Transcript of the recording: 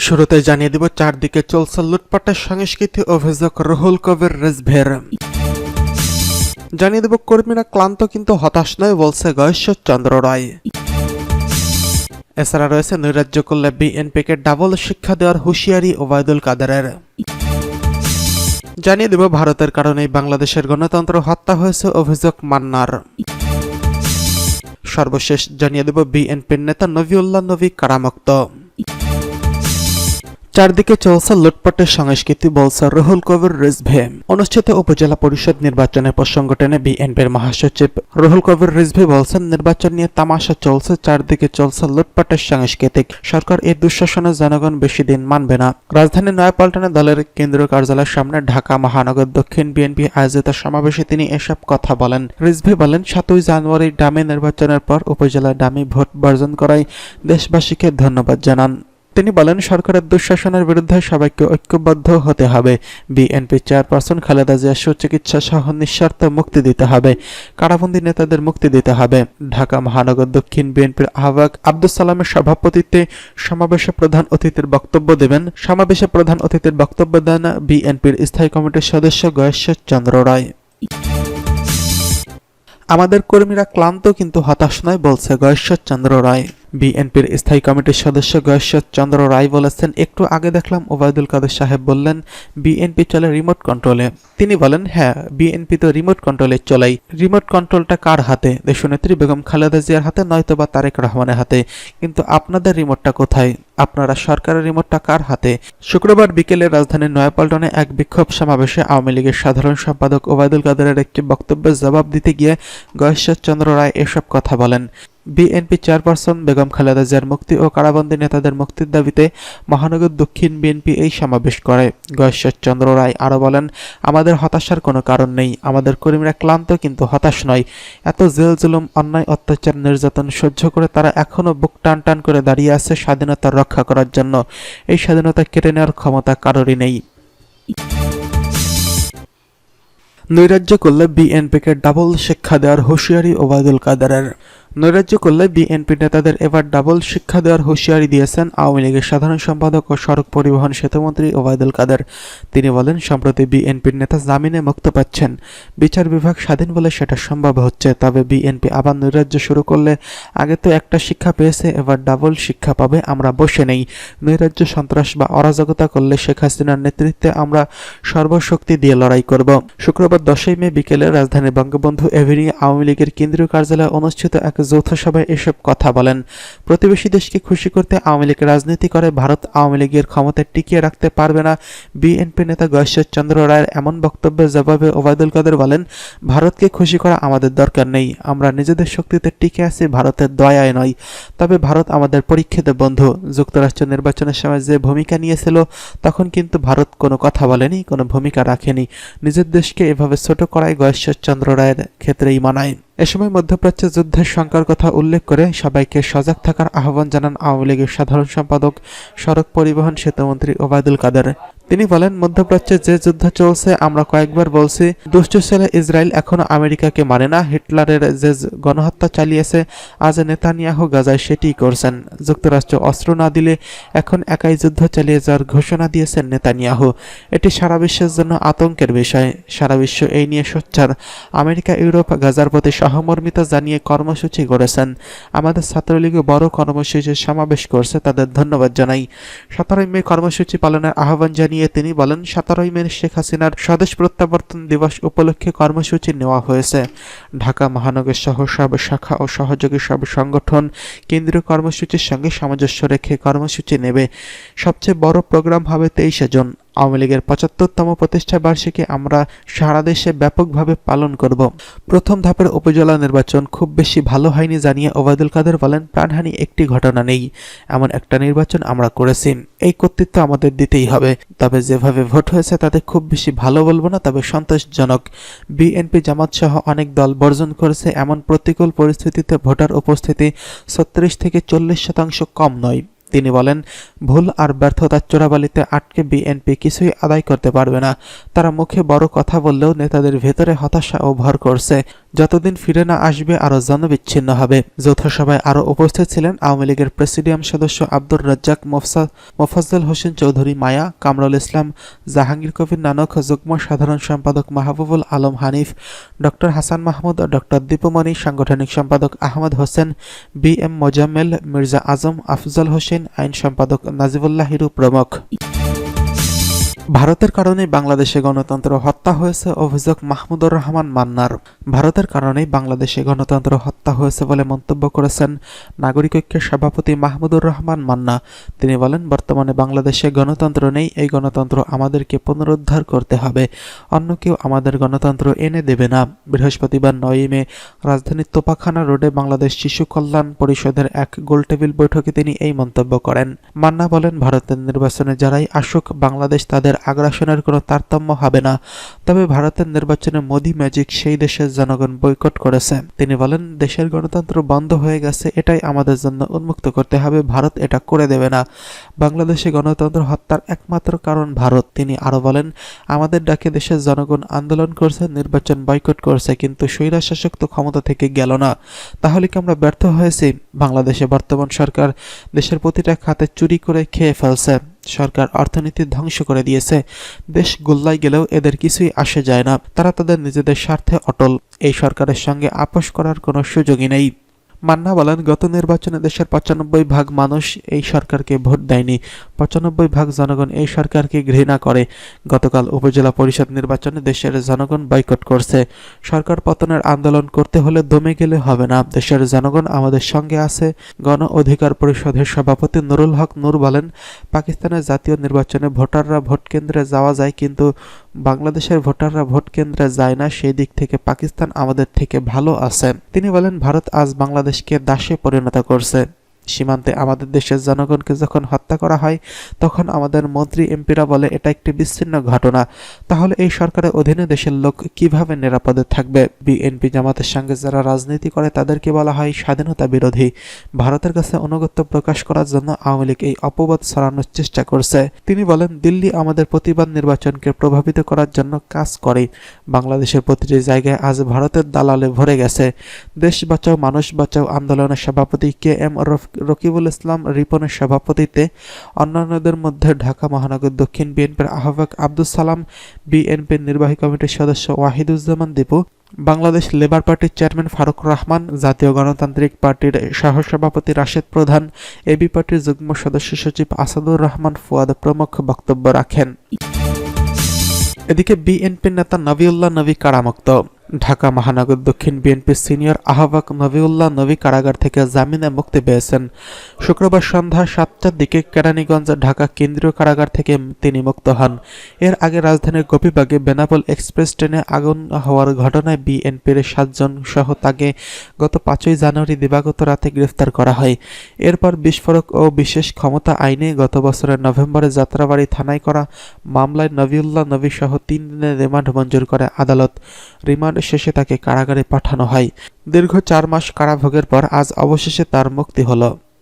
শুরুতে জানিয়ে দিব চারদিকে চলছে লুটপাটের সংস্কৃতি অভিযোগ রুহুল কবির রিজভীর। জানিয়ে দেব কর্মীরা ক্লান্ত কিন্তু হতাশ নয় বলছে গয়েশ্বরচন্দ্র রায়। এছাড়া রয়েছে নৈরাজ্য করলে বিএনপিকে ডাবল শিক্ষা দেওয়ার হুঁশিয়ারি ওবায়দুল কাদেরের। জানিয়ে দেব ভারতের কারণেই বাংলাদেশের গণতন্ত্র হত্যা হয়েছে অভিযোগ মান্নার। সর্বশেষ জানিয়ে দেব বিএনপির নেতা নভিউল্লাহ নবী কারামুক্ত। চারদিকে চলছে লুটপাটের সংস্কৃতি বলছে রুহুল কবির রিজভী। অনুষ্ঠিত উপজেলা পরিষদ নির্বাচনের প্রসঙ্গ টেনে বিএনপির মহাসচিব রুহুল কবির রিজভী বলছেন, নির্বাচন নিয়ে তামাশা চলছে, চারদিকে চলছে লুটপাটের সংস্কৃতি। সরকার এই দুঃশাসনে জনগণ বেশি দিন মানবে না। রাজধানীর নয়াপল্টনে দলের কেন্দ্রীয় কার্যালয়ের সামনে ঢাকা মহানগর দক্ষিণ বিএনপি আয়োজিত সমাবেশে তিনি এসব কথা বলেন। রিজভী বলেন, 7 জানুয়ারি ডামি নির্বাচনের পর উপজেলা ডামি ভোট বর্জন করায় দেশবাসীকে ধন্যবাদ জানান। তিনি বলেন, সরকারের দুঃশাসনের বিরুদ্ধে সবাইকে ঐক্যবদ্ধ হতে হবে। বিএনপি চেয়ারপারসন খালেদা জিয়া সুচিকিৎসা সহ নিঃশর্ত মুক্তি দিতে হবে। কারাবন্দী নেতাদের মুক্তি দিতে হবে। ঢাকা মহানগর দক্ষিণ বিএনপির আহ্বায়ক আব্দুস সালামের সভাপতিত্বে সমাবেশে প্রধান অতিথির বক্তব্য দেবেন। সমাবেশে প্রধান অতিথির বক্তব্য দেন বিএনপির স্থায়ী কমিটির সদস্য গয়েশ্বরচন্দ্র রায়। আমাদের কর্মীরা ক্লান্ত কিন্তু হতাশ নয় বলছে গয়েশ্বরচন্দ্র রায়। বিএনপির স্থায়ী কমিটির সদস্য গয়েশ্বরচন্দ্র রায় বলেছেন, একটু আগে দেখলাম ওবায়দুল কাদের সাহেব বললেন বিএনপি চলে রিমোট কন্ট্রোলে। তিনি বলেন, হ্যাঁ, বিএনপি তো রিমোট কন্ট্রোলে চলাই। রিমোট কন্ট্রোলটা কার হাতে? দেশনেত্রী বেগম খালেদা জিয়ার হাতে, নয়তোবা তারেক রহমানের হাতে। কিন্তু আপনাদের রিমোটটা কোথায়? আপনারা সরকারের রিমোটটা কার হাতে? শুক্রবার বিকেলে রাজধানীর নয়াপল্টনে এক বিক্ষোভ সমাবেশে আওয়ামী লীগের সাধারণ সম্পাদক ওবায়দুল কাদেরের একটি বক্তব্যের জবাব দিতে গিয়ে গয়েশ্বরচন্দ্র রায় এসব কথা বলেন। বিএনপি চেয়ারপারসন বেগম খালেদা জিয়ার মুক্তি ও কারাবন্দী নেতাদের মুক্তির দাবিতে মহানগর দক্ষিণ বিএনপি এই সমাবেশ করে। গয়েশ্বরচন্দ্র রায় আরও বলেন, আমাদের হতাশার কোনো কারণ নেই। আমাদের কর্মীরা ক্লান্ত কিন্তু হতাশ নয়। এত জেল জুলুম, অন্যায়, অত্যাচার, নির্যাতন সহ্য করে তারা এখনও বুক টান টান করে দাঁড়িয়ে আছে স্বাধীনতা রক্ষা করার জন্য। এই স্বাধীনতা কেড়ে নেওয়ার ক্ষমতা কারোরই নেই। নৈরাজ্য করলে বিএনপিকে ডাবল শিক্ষা দেওয়ার হুঁশিয়ারি ওবায়দুল কাদেরের। নৈরাজ্য করলে বিএনপি নেতাদের এবার ডাবল শিক্ষা দেওয়ার হুঁশিয়ারি দিয়েছেন আওয়ামী লীগের সাধারণ সম্পাদক ও সড়ক পরিবহন সেতুমন্ত্রী ওবায়দুল কাদের। তিনি বলেন, সম্প্রতি বিএনপির নেতা জামিনে মুক্ত পাচ্ছেন। বিচার বিভাগ স্বাধীন বলে সেটা সম্ভব হচ্ছে। তবে বিএনপি আবার নৈরাজ্য শুরু করলে আগে তো একটা শিক্ষা পেয়েছে, এবার ডাবল শিক্ষা পাবে। আমরা বসে নেই। নৈরাজ্য, সন্ত্রাস বা অরাজকতা করলে শেখ হাসিনার নেতৃত্বে আমরা সর্বশক্তি দিয়ে লড়াই করব। শুক্রবার 10 মে বিকেলে রাজধানীর বঙ্গবন্ধু এভিনিউ আওয়ামী লীগের কেন্দ্রীয় কার্যালয়ে অনুষ্ঠিত এক যৌথ সভায় এসব কথা বলেন। প্রতিবেশী দেশকে খুশি করতে আওয়ামী লীগ রাজনীতি করে, ভারত আওয়ামী লীগের ক্ষমতায় টিকিয়ে রাখতে পারবে না। বিএনপি নেতা গয়েশ্বরচন্দ্র রায়ের এমন বক্তব্যের জবাবে ওবায়দুল কাদের বলেন, ভারতকে খুশি করা আমাদের দরকার নেই। আমরা নিজেদের শক্তিতে টিকে আছি, ভারতের দয়ায় নয়। তবে ভারত আমাদের পরীক্ষিত বন্ধু। যুক্তরাষ্ট্র নির্বাচনের সময় যে ভূমিকা নিয়েছিল, তখন কিন্তু ভারত কোনো কথা বলেনি, কোনো ভূমিকা রাখেনি। নিজের দেশকে এভাবে ছোট করায় গয়েশ্বরচন্দ্র রায়ের ক্ষেত্রেই মানায়। এ সময় মধ্যপ্রাচ্যে যুদ্ধের শঙ্কার কথা উল্লেখ করে সবাইকে সজাগ থাকার আহ্বান জানান আওয়ামী লীগের সাধারণ সম্পাদক সড়ক পরিবহন সেতুমন্ত্রী ওবায়দুল কাদের। তিনি বলেন, মধ্যপ্রাচ্যে যে যুদ্ধ চলছে, আমরা কয়েকবার বলছি, দুষ্ট ছেলে ইসরায়েল এখনো আমেরিকাকে মানে না। হিটলারের যে গণহত্যা চালিয়েছে, আজ নেতানিয়াহু গাজায় সেটিই করছেন। যুক্তরাষ্ট্র অস্ত্র না দিলে এখন একাই যুদ্ধ চালিয়ে যাওয়ার ঘোষণা দিয়েছেন নেতানিয়াহু। এটি সারা বিশ্বের জন্য আতঙ্কের বিষয়। সারা বিশ্ব এই নিয়ে সোচ্চার। আমেরিকা, ইউরোপ গাজার প্রতি সহমর্মিতা জানিয়ে কর্মসূচি করেছেন। আমাদের ছাত্রলীগও বড় কর্মসূচির সমাবেশ করছে, তাদের ধন্যবাদ জানাই। 17 মে কর্মসূচি পালনের আহ্বান জানিয়ে তিনি বলেন, 17 মে শেখ হাসিনার স্বদেশ প্রত্যাবর্তন দিবস উপলক্ষে কর্মসূচি নেওয়া হয়েছে। ঢাকা মহানগর সহ সব শাখা ও সহযোগী সব সংগঠন কেন্দ্রীয় কর্মসূচির সঙ্গে সামঞ্জস্য রেখে কর্মসূচি নেবে। সবচেয়ে বড় প্রোগ্রাম হবে 23 জুন। আওয়ামী লীগের 75তম প্রতিষ্ঠা বার্ষিকী আমরা সারা দেশে ব্যাপকভাবে পালন করব। প্রথম ধাপের উপজেলা নির্বাচন খুব বেশি ভালো হয়নি জানিয়ে ওবায়দুল কাদের বলেন, প্রাণহানি একটি ঘটনা নেই, এমন একটা নির্বাচন আমরা করেছি। এই কর্তৃত্ব আমাদের দিতেই হবে। তবে যেভাবে ভোট হয়েছে তাতে খুব বেশি ভালো বলবো না, তবে সন্তোষজনক। বিএনপি, জামাত সহ অনেক দল বর্জন করেছে। এমন প্রতিকূল পরিস্থিতিতে ভোটার উপস্থিতি 36 থেকে 40% কম নয়। তিনি বলেন, ভুল আর ব্যর্থতার চোরাবালিতে আটকে বিএনপি কিছুই আদায় করতে পারবে না। তারা মুখে বড় কথা বললেও নেতাদের ভেতরে হতাশা ও ভর করছে। যতদিন ফিরে না আসবে আরও জনবিচ্ছিন্ন হবে। যৌথ সভায় আরও উপস্থিত ছিলেন আওয়ামী লীগের প্রেসিডিয়াম সদস্য আব্দুর রাজ্জাক, মোফাজ্জল হোসেন চৌধুরী মায়া, কামরুল ইসলাম, জাহাঙ্গীর কবির নানক, যুগ্ম সাধারণ সম্পাদক মাহবুবুল আলম হানিফ, ডক্টর হাসান মাহমুদ, ডক্টর দীপুমণি, সাংগঠনিক সম্পাদক আহমদ হোসেন, বি.এম. মোজাম্মেল, মির্জা আজম, আফজল হোসেন, আইন সম্পাদক নাজিবুল্লাহ হিরু প্রমুখ। ভারতের কারণে বাংলাদেশে গণতন্ত্র হত্যা হয়েছে, অভিযোগ মাহমুদুর রহমান মান্নার। ভারতের কারণেই বাংলাদেশে গণতন্ত্র হত্যা হয়েছে বলে মন্তব্য করেছেন নাগরিক ঐক্যের সভাপতি মাহমুদুর রহমান মান্না। তিনি বলেন, বর্তমানে বাংলাদেশে গণতন্ত্র নেই, এই গণতন্ত্র আমাদেরকে পুনরুদ্ধার করতে হবে, অন্য কেউ আমাদের গণতন্ত্র এনে দেবে না। বৃহস্পতিবার 9 মে রাজধানীর তোপাখানা রোডে বাংলাদেশ শিশু কল্যাণ পরিষদের এক গোলটেবিল বৈঠকে তিনি এই মন্তব্য করেন। মান্না বলেন, ভারতের নির্বাচনে যারাই আসুক, বাংলাদেশ তাদের আগ্রাসনের কোনো তারতম্য হবে না। তবে ভারতের নির্বাচনে মোদি ম্যাজিক সেই দেশের জনগণ বয়কট করেছে। তিনি বলেন, দেশের গণতন্ত্র বন্ধ হয়ে গেছে, এটাই আমাদের জন্য উন্মুক্ত করতে হবে, ভারত এটা করে দেবে না। বাংলাদেশে গণতন্ত্র হত্যার একমাত্র কারণ ভারত। তিনি আরো বলেন, আমাদের ডাকে দেশের জনগণ আন্দোলন করছে, নির্বাচন বয়কট করছে, কিন্তু স্বৈরশাসক তো ক্ষমতা থেকে গেল না। তাহলে কি আমরা ব্যর্থ হয়েছি? বাংলাদেশে বর্তমান সরকার দেশের প্রতিটা খাতে চুরি করে খেয়ে ফেলছে। সরকার অর্থনীতি ধ্বংস করে দিয়েছে। দেশ গোল্লায় গেলেও এদের কিছুই আসে যায় না। তারা তাদের নিজেদের স্বার্থে অটল। এই সরকারের সঙ্গে আপোষ করার কোনো সুযোগই নেই। মান্না বলেন, গত নির্বাচনে দেশের 95% মানুষ এই সরকারকে ভোট দেয়নি। 95% জনগণ এই সরকারকে ঘৃণা করে। গতকাল উপজেলা পরিষদ নির্বাচনে দেশের জনগণ বয়কট করছে। সরকার পতনের আন্দোলন করতে হলে দমে গেলে হবে না। দেশের জনগণ আমাদের সঙ্গে আছে। গণ অধিকার পরিষদের সভাপতি নুরুল হক নূর বলেন, পাকিস্তানের জাতীয় নির্বাচনে ভোটাররা ভোট কেন্দ্রে যাওয়া যায়, কিন্তু বাংলাদেশের ভোটাররা ভোট কেন্দ্রে যায় না। সেই দিক থেকে পাকিস্তান আমাদের থেকে ভালো আছে। তিনি বলেন, ভারত আজ বাংলাদেশকে দাসে পরিণত করছে। সীমান্তে আমাদের দেশের জনগণকে যখন হত্যা করা হয়, তখন আমাদের মন্ত্রী এমপিরা বলে এটা একটি বিচ্ছিন্ন ঘটনা। তাহলে এই সরকারের অধীনে দেশের লোক কিভাবে নিরাপদে থাকবে? বিএনপি জামাতের সঙ্গে যারা রাজনীতি করে তাদেরকে বলা হয় স্বাধীনতা বিরোধী। ভারতের কাছে আনুগত্য প্রকাশ করার জন্য আওয়ামী লীগ এই অপবাদ ছড়ানোর চেষ্টা করছে। তিনি বলেন, দিল্লি আমাদের প্রতিবাদ নির্বাচনকে প্রভাবিত করার জন্য কাজ করে। বাংলাদেশের প্রতিটি জায়গায় আজ ভারতের দালালে ভরে গেছে। দেশ বাঁচাও মানুষ বাঁচাও আন্দোলনের সভাপতি কে.এম. রকিবুল ইসলাম রিপনের সভাপতিত্বে অন্যান্যদের মধ্যে ঢাকা মহানগর দক্ষিণ বিএনপির আহ্বায়ক আব্দুস সালাম, বিএনপির নির্বাহী কমিটির সদস্য ওয়াহিদুজ্জামান দীপু, বাংলাদেশ লেবার পার্টির চেয়ারম্যান ফারুক রহমান, জাতীয় গণতান্ত্রিক পার্টির সহসভাপতি রাশেদ প্রধান, এবি পার্টির যুগ্ম সদস্য সচিব আসাদুর রহমান ফুয়াদ প্রমুখ বক্তব্য রাখেন। এদিকে বিএনপির নেতা নবিউল্লাহ নবী কারামুক্ত। ঢাকা মহানগর দক্ষিণ বিএনপির সিনিয়র আহ্বায়ক নবিউল্লাহ নবী কারাগার থেকে জামিনে মুক্তি পেয়েছেন। শুক্রবার সন্ধ্যা 7টার দিকে কেরানীগঞ্জ ঢাকা কেন্দ্রীয় কারাগার থেকে তিনি মুক্ত হন। এর আগে রাজধানীর গোপীবাগে বেনাপোল এক্সপ্রেস ট্রেনে আগুন হওয়ার ঘটনায় বিএনপির 7 জন সহ তাকে গত 5ই জানুয়ারি দিবাগত রাতে গ্রেফতার করা হয়। এরপর বিস্ফোরক ও বিশেষ ক্ষমতা আইনে গত বছরের নভেম্বরে যাত্রাবাড়ী থানায় করা মামলায় নবিউল্লাহ নবী সহ 3 দিনের রিমান্ড মঞ্জুর করে আদালত। রিমান্ড শেষে তাকে কারাগারে পাঠানো হয়। দীর্ঘ 4 মাস কারাভোগের পর আজ অবশেষে তার মুক্তি হলো।